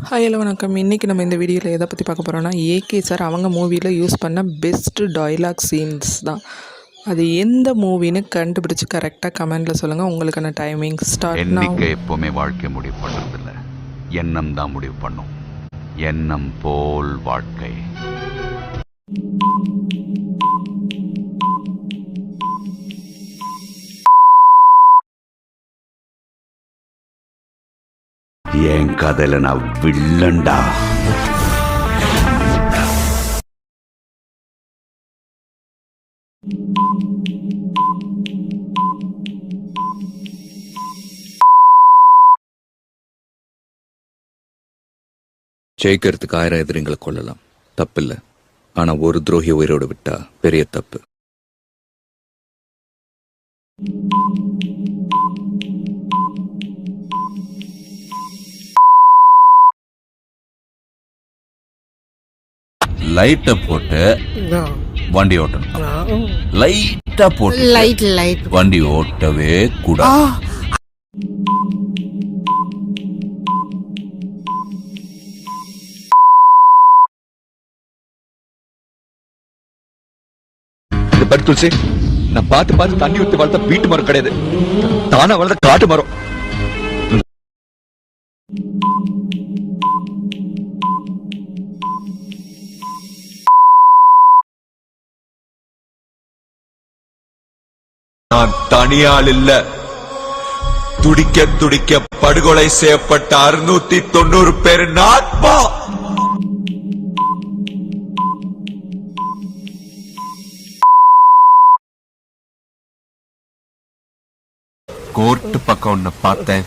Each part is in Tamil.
ஹாய் ஹலோ வணக்கம். இன்றைக்கி நம்ம இந்த வீடியோவில் எதை பற்றி பார்க்க போகிறோன்னா, ஏகே சார் அவங்க மூவியில் யூஸ் பண்ண பெஸ்ட்டு டயலாக் சீன்ஸ் தான். அது எந்த மூவின்னு கண்டுபிடிச்சி கரெக்டாக கமெண்டில் சொல்லுங்கள். உங்களுக்கான டைமிங் ஸ்டார்ட். எண்ணிக்கை எப்போவுமே வாழ்க்கை முடிவு பண்ணுறதில்ல, எண்ணம் தான் முடிவு பண்ணும். எண்ணம் போல் வாழ்க்கை. என் கதையில நான் வில்லன்டா. ஜெயிக்கிறதுக்கு 1000 எதிரிங்களை கொள்ளலாம், தப்பில்லை. ஆனா ஒரு துரோகி உயிரோடு விட்டா பெரிய தப்பு. லைட்டை போட்டு வண்டி ஓட்டணும். லைட்டா போட்டு லைட் வண்டி ஓட்டவே கூடாது. துளசி, நான் பார்த்து தண்ணி ஊற்றி வளர்த்த வீட்டு மரம் கிடையாது, தானா வளர்ந்த காட்டு மரம். நான் தனியால் இல்ல, துடிக்க துடிக்க படுகொலை செய்யப்பட்ட 690 பேர் ஆத்மா. கோர்ட்டு பக்கம் ஒன்ன பார்த்தேன்.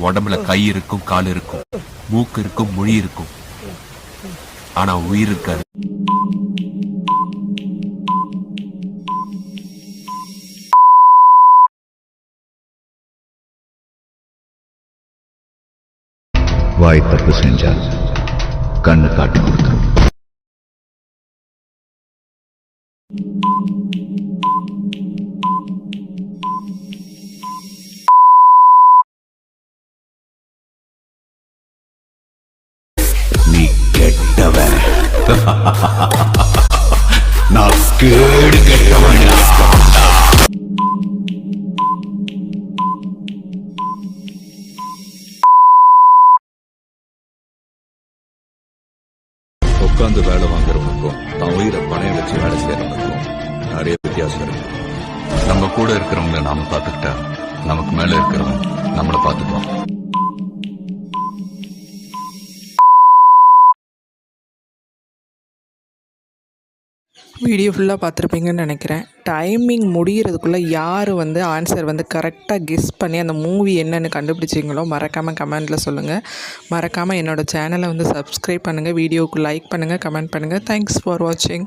உடம்புல கை இருக்கும், கால் இருக்கும், மூக்கு இருக்கும், மொழி இருக்கும், ஆனா உயிர் இருக்காது. வாய் தப்பு செஞ்சா கண்ணு காட்டி கொடுத்துரும். நீ கெட்டவன், நான் கேடு கெட்டவன். உட்காந்து வேலை வாங்குறவனுக்கும் தான் உயிரை பணையம் வச்சு வேலை செய்யறவனுக்கும் நிறைய வித்தியாசம் இருக்கு. நம்ம கூட இருக்கிறவங்கள நாம பார்த்துக்கிட்டா நமக்கு மேல இருக்கிறவன் நம்மளை பார்த்துக்குவான். வீடியோ ஃபுல்லாக பார்த்துருப்பீங்கன்னு நினைக்கிறேன். டைமிங் முடிகிறதுக்குள்ளே யார் ஆன்சர் கரெக்டாக கெஸ் பண்ணி அந்த மூவி என்னென்னு கண்டுபிடிச்சிங்களோ மறக்காமல் கமெண்ட்டில் சொல்லுங்கள். மறக்காமல் என்னோடய சேனலை சப்ஸ்கிரைப் பண்ணுங்கள், வீடியோவுக்கு லைக் பண்ணுங்கள், கமெண்ட் பண்ணுங்கள். தேங்க்ஸ் ஃபார் வாட்சிங்.